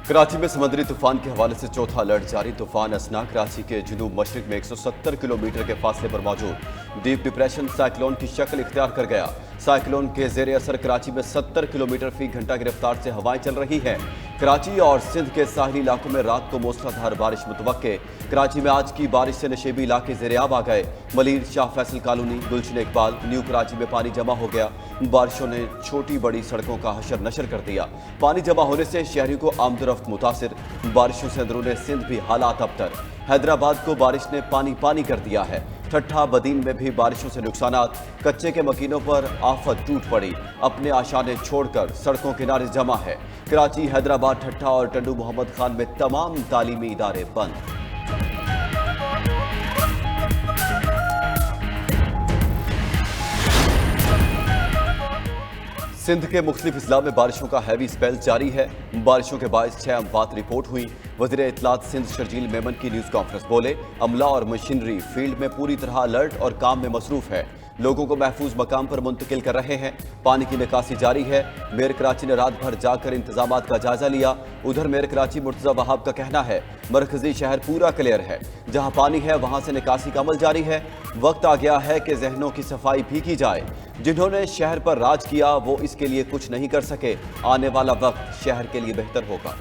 कराची में समुद्री तूफान के हवाले से चौथा अलर्ट जारी। तूफान असना कराची के जुनूब मशरिक में 170 किलोमीटर के फासले पर मौजूद डीप डिप्रेशन साइक्लोन की शक्ल इख्तियार कर गया। साइक्लोन के जेर असर कराची में 70 किलोमीटर फी घंटा की रफ्तार से हवाएं चल रही हैं। कराची और सिंध के साहिली इलाकों में रात को मूसलाधार बारिश मुतवक्के। कराची में आज की बारिश से नशेबी इलाके ज़ेर-ए-आब आ गए। मलीर, शाह फैसल कॉलोनी, गुलशन इकबाल, न्यू कराची में पानी जमा हो गया। बारिशों ने छोटी बड़ी सड़कों का हशर नशर कर दिया। पानी जमा होने से शहरियों को आमदरफ्त मुतासिर। बारिशों से अंदरूनी सिंध भी हालात अबतर। हैदराबाद को बारिश ने पानी पानी कर दिया है। ठट्ठा बदीन में भी बारिशों से नुकसानात। कच्चे के मकीनों पर आफत टूट पड़ी। अपने आशाने छोड़कर सड़कों किनारे जमा है। कराची, हैदराबाद, ठट्ठा और टंडू मोहम्मद खान में तमाम तालीमी इदारे बंद। सिंध के मुख्तलिफ अजला में बारिशों का हैवी स्पेल जारी है। बारिशों के बायस 6 अमवात रिपोर्ट हुई। वज़ीर इत्तलात सिंध शर्जील मेमन की न्यूज़ कॉन्फ्रेंस बोले, अमला और मशीनरी फील्ड में पूरी तरह अलर्ट और काम में मसरूफ है। लोगों को महफूज मकाम पर मुंतकिल कर रहे हैं। पानी की निकासी जारी है। मेयर कराची ने रात भर जाकर इंतजामात का जायजा लिया। उधर मेयर कराची मुर्तज़ा वहाब का कहना है, मरकजी शहर पूरा क्लियर है। जहां पानी है वहां से निकासी का अमल जारी है। वक्त आ गया है कि जहनों की सफाई भी की जाए। जिन्होंने शहर पर राज किया वो इसके लिए कुछ नहीं कर सके। आने वाला वक्त शहर के लिए बेहतर होगा।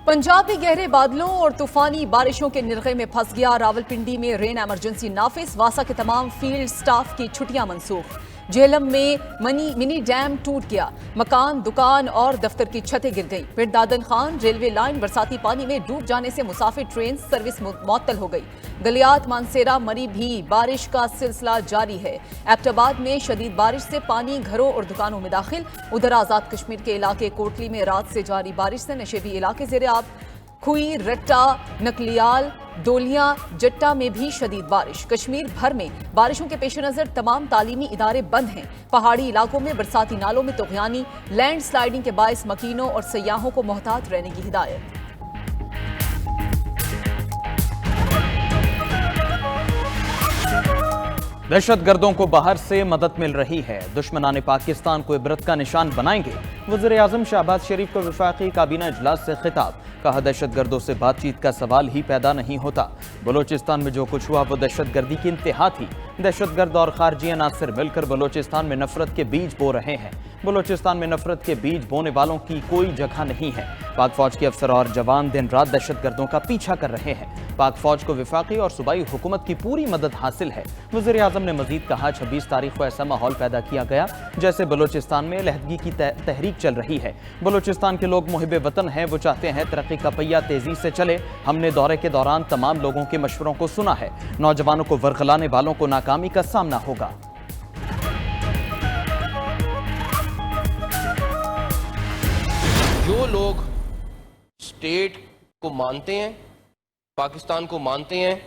पंजाब में गहरे बादलों और तूफानी बारिशों के निर्गे में फंस गया। रावलपिंडी में रेन एमरजेंसी नाफिज। वासा के तमाम फील्ड स्टाफ की छुट्टियां मंसूख। झेलम में मिनी डैम टूट गया। मकान, दुकान और दफ्तर की छतें गिर गई। फिर दादन खान रेलवे लाइन बरसाती पानी में डूब जाने से मुसाफिर ट्रेन सर्विस मुअत्तल हो गई। गलियात, मानसेरा, मरी भी बारिश का सिलसिला जारी है। एबटाबाद में शदीद बारिश से पानी घरों और दुकानों में दाखिल। उधर आजाद कश्मीर के इलाके कोटली में रात से जारी बारिश से नशेबी इलाके ज़ेर-ए-आब। खुई, रट्टा, नकलियाल, डोलियां, जट्टा में भी शदीद बारिश। कश्मीर भर में बारिशों के पेश नज़र तमाम तालीमी इदारे बंद हैं। पहाड़ी इलाकों में बरसाती नालों में तुग़यानी, लैंड स्लाइडिंग के बायस मकीनों और सयाहों को मोहतात रहने की हिदायत। दहशत गर्दों को बाहर से मदद मिल रही है। दुश्मनाने पाकिस्तान को इबरत का निशान बनाएंगे। वज़ीर आज़म शहबाज शरीफ को वफाकी काबीना इजलास से खिताब। कहा, दहशत गर्दों से बातचीत का सवाल ही पैदा नहीं होता। बलोचिस्तान में जो कुछ हुआ वो दहशत गर्दी की इंतहा थी। दहशत गर्द और खारजी अनासर मिलकर बलोचिस्तान में नफरत के बीज बो रहे हैं। बलोचिस्तान में नफरत के बीज बोने वालों की कोई जगह नहीं है। पाक फौज के अफसर और जवान दिन रात दहशत गर्दों का पीछा कर रहे हैं। पाक फौज को वफाकी और सूबाई हुकूमत की पूरी मदद हासिल है। वज़ीर आज़म ने मजीद कहा, 26 तारीख को ऐसा माहौल पैदा किया गया जैसे बलोचिस्तान में लहदगी की तहरीक चल रही है। बलोचिस्तान के लोग मुहिब वतन हैं। वो चाहते हैं तरक्की का पहिया तेजी से चले। हमने दौरे के दौरान तमाम लोगों के मशवरों को सुना है। नौजवानों को वर्गलाने वालों को नाकामी का सामना होगा। जो लोग स्टेट को मानते हैं, पाकिस्तान को मानते हैं,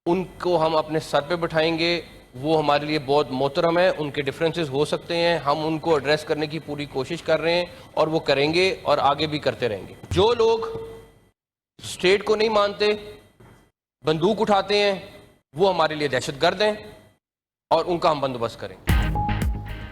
उनको हम अपने सर पे बिठाएंगे। वो हमारे लिए बहुत मोहतरम है। उनके डिफरेंसेस हो सकते हैं, हम उनको एड्रेस करने की पूरी कोशिश कर रहे हैं और वो करेंगे और आगे भी करते रहेंगे। जो लोग स्टेट को नहीं मानते, बंदूक उठाते हैं, वो हमारे लिए दहशतगर्द हैं और उनका हम बंदोबस्त करेंगे।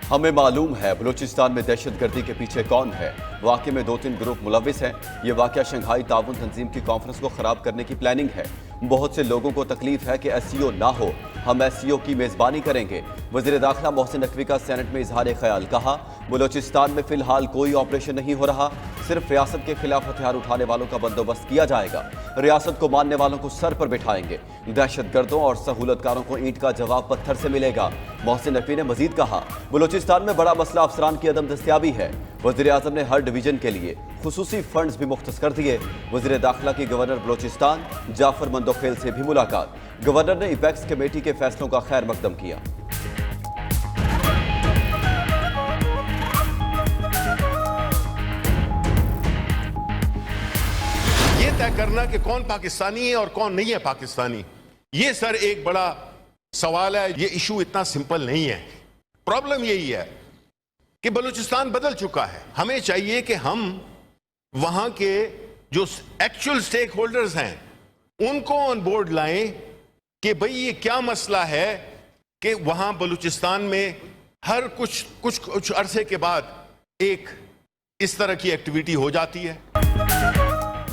हमें मालूम है बलूचिस्तान में दहशत गर्दी के पीछे कौन है। वाक़े में 2-3 ग्रुप मुलविस हैं। ये वाक़या शंघाई ताउन तंजीम की कॉन्फ्रेंस को ख़राब करने की प्लानिंग है। बहुत से लोगों को तकलीफ है कि SCO ना हो। हम SCO की मेज़बानी करेंगे। वज़ीर दाखिला मोहसिन नकवी का सेनेट में इजहार ख्याल। कहा, बलूचिस्तान में फ़िलहाल कोई ऑपरेशन नहीं हो रहा। सिर्फ रियासत के खिलाफ हथियार उठाने वालों का बंदोबस्त किया जाएगा। रियासत को मानने वालों को सर पर बिठाएंगे। दहशत गर्दों और सहूलतकारों को ईंट का जवाब पत्थर से मिलेगा। मोहसिन नकवी ने मजीद कहा, बलूचिस्तान में बड़ा मसला अफसरान की अदम दस्तियाबी है। वज़ीर आज़म ने हर डिवीजन के लिए खुसूसी फंड्स भी मुख्तस कर दिए। वज़ीर दाखिला की गवर्नर बलूचिस्तान जाफर मंदोखेल से भी मुलाकात। गवर्नर ने इपेक्स कमेटी के फैसलों का खैर मकदम किया। ये तय करना कि कौन पाकिस्तानी है और कौन नहीं है पाकिस्तानी, ये सर एक बड़ा सवाल है। ये इशू इतना सिंपल नहीं है। प्रॉब्लम यही है कि बलूचिस्तान बदल चुका है। हमें चाहिए कि हम वहां के जो एक्चुअल स्टेक होल्डर्स हैं उनको ऑन बोर्ड लाएं कि भाई ये क्या मसला है कि वहां बलूचिस्तान में हर कुछ अरसे के बाद एक इस तरह की एक्टिविटी हो जाती है।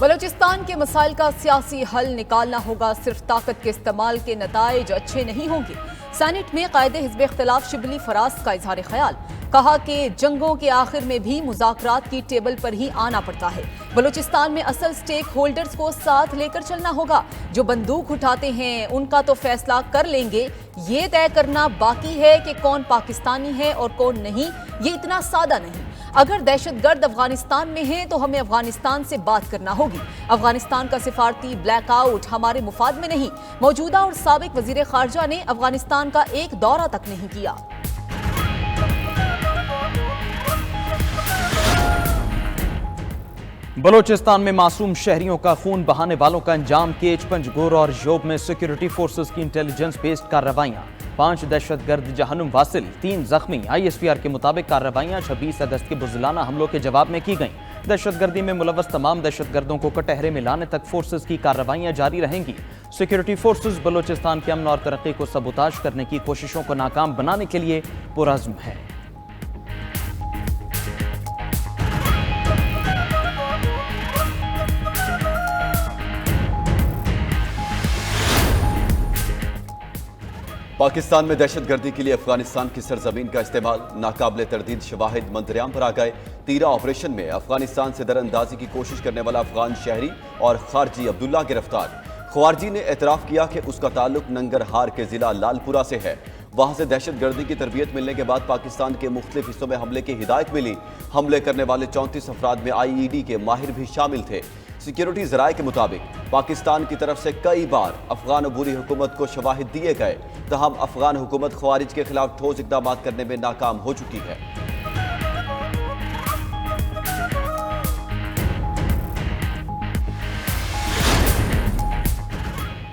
बलूचिस्तान के मसाइल का सियासी हल निकालना होगा, सिर्फ ताकत के इस्तेमाल के नताइज अच्छे नहीं होंगे। सेनेट में कायदे हिज़्ब इख्तिलाफ शिबली फराज का इजहार ख्याल, कहा कि जंगों के आखिर में भी मुज़ाकरात की टेबल पर ही आना पड़ता है। बलूचिस्तान में असल स्टेक होल्डर्स को साथ लेकर चलना होगा। जो बंदूक उठाते हैं उनका तो फैसला कर लेंगे, ये तय करना बाकी है कि कौन पाकिस्तानी है और कौन नहीं। ये इतना सादा नहीं। अगर दहशतगर्द अफगानिस्तान में है तो हमें अफगानिस्तान से बात करना होगी। अफगानिस्तान का सिफारती ब्लैकआउट हमारे मुफाद में नहीं। मौजूदा और साबिक वजीर खारजा ने अफगानिस्तान का एक दौरा तक नहीं किया। बलूचिस्तान में मासूम शहरियों का खून बहाने वालों का अंजाम, केच, पंजगोर और जोब में सिक्योरिटी फोर्सेस की इंटेलिजेंस बेस्ड कार्रवाइयां। 5 दहशतगर्द जहनुम वासिल, 3 जख्मी। ISPR के मुताबिक कार्रवाइयां 26 अगस्त के बुज़दिलाना हमलों के जवाब में की गईं। दहशतगर्दी में मुलव्वस तमाम दहशतगर्दों को कटहरे में लाने तक फोर्सेस की कार्रवाइयां जारी रहेंगी। सिक्योरिटी फोर्सेस बलूचिस्तान के अमन और तरक्की को सबूताज करने की कोशिशों को नाकाम बनाने के लिए पुरअज़्म है। पाकिस्तान में दहशतगर्दी के लिए अफगानिस्तान की सरजमीन का इस्तेमाल, नाकाबिले तरदीद शवाहिद मंजरेआम पर आ गए। तीरा ऑपरेशन में अफगानिस्तान से दरअंदाजी की कोशिश करने वाला अफगान शहरी और खारजी अब्दुल्ला गिरफ्तार। ख्वारजी ने एतराफ़ किया कि उसका ताल्लुक नंगरहार के जिला लालपुरा से है। वहां से दहशतगर्दी की तरबियत मिलने के बाद पाकिस्तान के मुख्तलिफ हिस्सों में हमले की हिदायत मिली। हमले करने वाले 34 अफराद में IED के माहिर भी शामिल थे। सिक्योरिटी ज़राए के मुताबिक पाकिस्तान की तरफ से कई बार अफगान अबूरी हुकूमत को शवाहिद दिए गए, तहम अफगान हुकूमत ख्वारिज के खिलाफ ठोस इक़दाम करने में नाकाम हो चुकी है।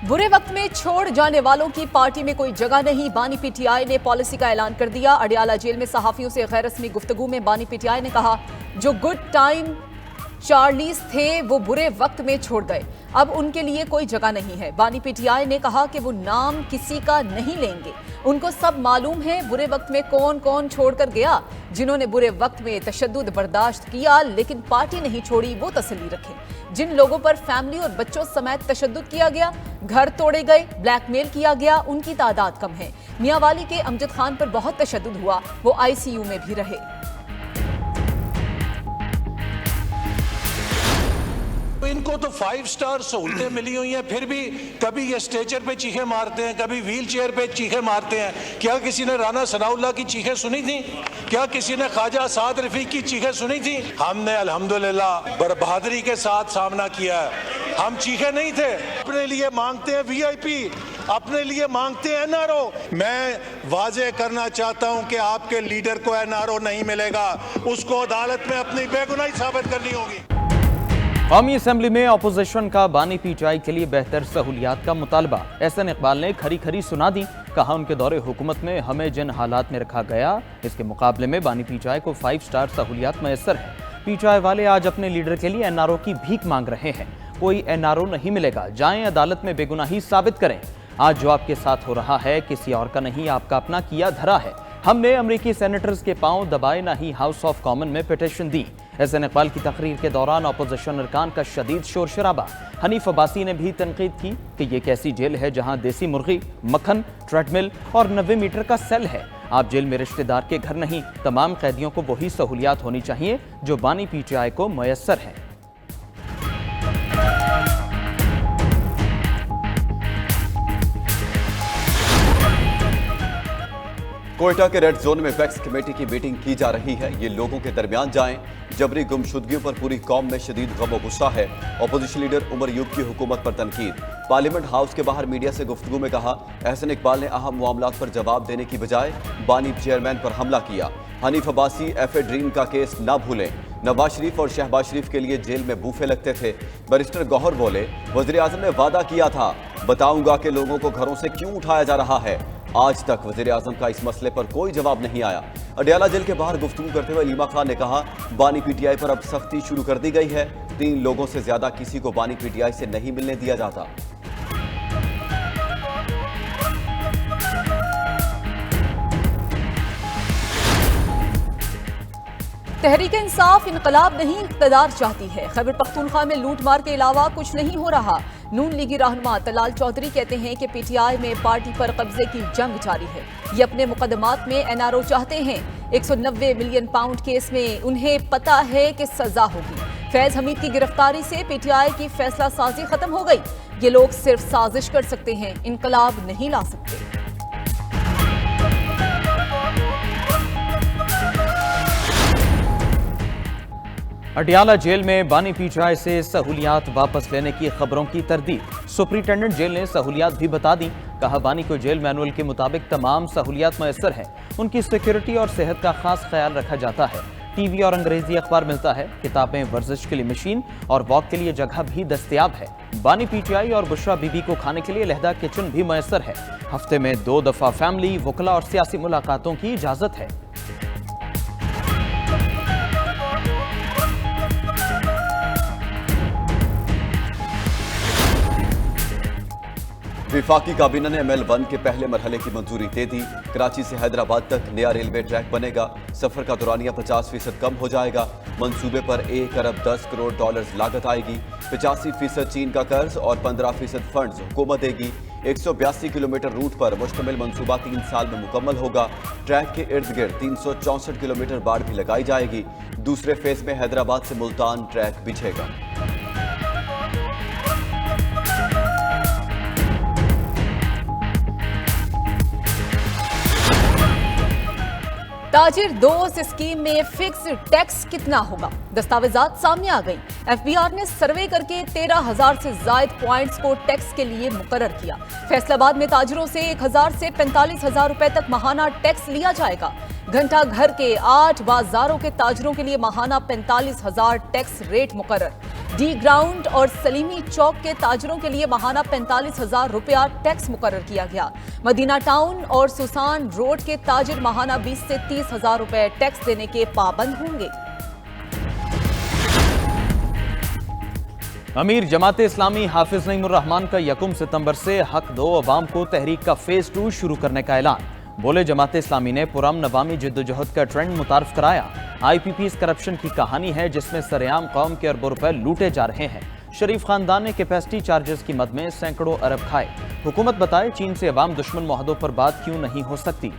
बुरे वक्त में छोड़ जाने वालों की पार्टी में कोई जगह नहीं, बानी PTI ने पॉलिसी का ऐलान कर दिया। अडियाला जेल में सहाफियों से गैर रस्मी गुफ्तगू में बानी PTI ने कहा, जो गुड टाइम चार्लीस थे वो बुरे वक्त में छोड़ गए, अब उनके लिए कोई जगह नहीं है। बानी PTI ने कहा कि वो नाम किसी का नहीं लेंगे, उनको सब मालूम है बुरे वक्त में कौन कौन छोड़कर गया। जिन्होंने बुरे वक्त में तशद्दुद बर्दाश्त किया लेकिन पार्टी नहीं छोड़ी, वो तसल्ली रखें। जिन लोगों पर फैमिली और बच्चों समेत तशद्दुद किया गया, घर तोड़े गए, ब्लैकमेल किया गया, उनकी तादाद कम है। मियांवाली के अमजद खान पर बहुत तशद्दुद हुआ, वो ICU में भी रहे। इनको तो 5 स्टार सहूलतें मिली हुई हैं, फिर भी कभी ये स्ट्रेचर पे चीखें मारते हैं, कभी व्हील चेयर पे चीखें मारते हैं। क्या किसी ने राना सनाउल्लाह की चीखें सुनी थी? क्या किसी ने ख्वाजा साद रफीक की चीखें सुनी थी? हमने अल्हम्दुलिल्लाह बहादुरी के साथ सामना किया है। हम चीखें नहीं थे। अपने लिए मांगते हैं VIP, अपने लिए मांगते हैं NRO। मैं वाजे करना चाहता हूं कि आपके लीडर को NRO नहीं मिलेगा, उसको अदालत में अपनी बेगुनाही साबित करनी होगी। कौमी असम्बली में अपोजिशन का बानी PTI के लिए बेहतर सहूलियात का मुतालबा। एहसन इकबाल ने खरी खरी सुना दी, कहा उनके दौरे हुकूमत में हमें जिन हालात में रखा गया, इसके मुकाबले में बानी PTI को 5 स्टार सहूलियात मैसर है। PTI वाले आज अपने लीडर के लिए NRO की भीख मांग रहे हैं। कोई NRO नहीं मिलेगा, जाएं अदालत में बेगुनाही साबित करें। आज जो आपके साथ हो रहा है किसी और का नहीं, आपका अपना किया धरा है। हमने अमरीकी सेनेटर्स के पांव दबाए, ना ही हाउस ऑफ कॉमन में पिटीशन दी। एहसन इकबाल की तकरीर के दौरान अपोजिशन अरकान का शदीद शोर शराबा। हनीफ अब्बासी ने भी तनकीद की कि ये एक ऐसी जेल है जहां देसी मुर्गी, मक्खन, ट्रेडमिल और 90 मीटर का सेल है। आप जेल में रिश्तेदार के घर नहीं, तमाम कैदियों को वही सहूलियात होनी चाहिए जो बानी PTI को मैसर है। कोयटा के रेड जोन में वैक्स कमेटी की मीटिंग की जा रही है। ये लोगों के दरमियान जाएं। जबरी गुमशुदगियों पर पूरी कौम में शदीद गम और गुस्सा है। अपोजिशन लीडर उमर यूब की हुकूमत पर तनकीद। पार्लियामेंट हाउस के बाहर मीडिया से गुफ्तगू में कहा, एहसन इकबाल ने अहम मामलात पर जवाब देने की बजाय बानी चेयरमैन पर हमला किया। हनीफ अब्बासी FA ड्रीम का केस ना भूलें। नवाज शरीफ और शहबाज शरीफ के लिए जेल में बूफे लगते थे। बैरिस्टर गौहर बोले, वज़ीर आज़म ने वादा किया था, बताऊंगा कि लोगों को घरों से क्यों उठाया जा रहा है। आज तक वज़ीर आज़म का इस मसले पर कोई जवाब नहीं आया। अडियाला जेल के बाहर गुफ्तगू करते हुए लीमा खान ने कहा, बानी PTI पर अब सख्ती शुरू कर दी गई है। 3 लोगों से ज्यादा किसी को बानी PTI से नहीं मिलने दिया जाता। तहरीक इंसाफ इनकलाब नहीं इक़्तिदार चाहती है। खैबर पख्तूनख्वा में लूट मार के अलावा कुछ नहीं हो रहा। नून लीगी रहनुमा तलाल चौधरी कहते हैं कि पीटीआई में पार्टी पर कब्जे की जंग जारी है। ये अपने मुकदमात में एनआरओ चाहते हैं। 190 मिलियन पाउंड केस में उन्हें पता है कि सजा होगी। फैज हमीद की गिरफ्तारी से पीटीआई की फैसला साजी खत्म हो गई। ये लोग सिर्फ साजिश कर सकते हैं, इनकलाब नहीं ला सकते। अटियाला जेल में बानी पीटीआई से सहूलियात वापस लेने की खबरों की तरदीद। सुप्रिंटेंडेंट जेल ने सहूलियात भी बता दी। कहा बानी को जेल मैनुअल के मुताबिक तमाम सहूलियात मैसर हैं। उनकी सिक्योरिटी और सेहत का खास ख्याल रखा जाता है। टीवी और अंग्रेजी अखबार मिलता है। किताबें, वर्जिश के लिए मशीन और वॉक के लिए जगह भी दस्तयाब है। बानी पीटीआई और बुशरा बीबी को खाने के लिए लहदा किचन भी मैसर है। हफ्ते में 2 दफा फैमिली, वकला और सियासी मुलाकातों की इजाजत है। विफाकी काबीना ने ML1 के पहले मरहले की मंजूरी दे दी। कराची से हैदराबाद तक नया रेलवे ट्रैक बनेगा। सफर का दौरानिया 50% कम हो जाएगा। मंसूबे पर 1 अरब 10 करोड़ डॉलर्स लागत आएगी। 85% चीन का कर्ज और 15% फंड्स हुकूमत देगी। 182 किलोमीटर रूट पर मुश्तमिल मंसूबा 3 साल में मुकम्मल होगा। ट्रैक के इर्द गिर्द 364 किलोमीटर बाड़ भी लगाई जाएगी। दूसरे फेज में हैदराबाद से मुल्तान ट्रैक बिछेगा। ताजिर दोस्त स्कीम में फिक्स टैक्स कितना होगा? दस्तावेजात सामने आ गई। एफबीआर ने सर्वे करके 13,000 से ज्यादा पॉइंट्स को टैक्स के लिए मुकर्रर किया। फैसलाबाद में ताजिरों से 1,000 से 45,000 रुपए तक माहाना टैक्स लिया जाएगा। घंटा घर के 8 बाजारों के ताजिरों के लिए माहाना 45,000 टैक्स रेट मुकर्रर। डी ग्राउंड और सलीमी चौक के ताजिरों के लिए माहाना 45,000 रुपया टैक्स मुकर्रर किया गया। मदीना टाउन और सुसान रोड के ताजिर माहाना 20 से 30,000 रुपए टैक्स देने के पाबंद होंगे। अमीर जमात इस्लामी हाफिज नईमुर रहमान का 1 सितंबर से हक दो अवाम को तहरीक का फेज 2 शुरू करने का ऐलान। बोले जमात इस्लामी ने पुरअमन अवामी जिद्दोजहद का ट्रेंड मुतारफ कराया। IPPs करप्शन की कहानी है जिसमें सरेआम कौम के अरबों रुपए लूटे जा रहे हैं। शरीफ खानदान ने कैपेसिटी चार्जेस की मद में सैकड़ों अरब खाए। हुकूमत बताए चीन से अवाम दुश्मन मुआहदों पर बात क्यों नहीं हो सकती।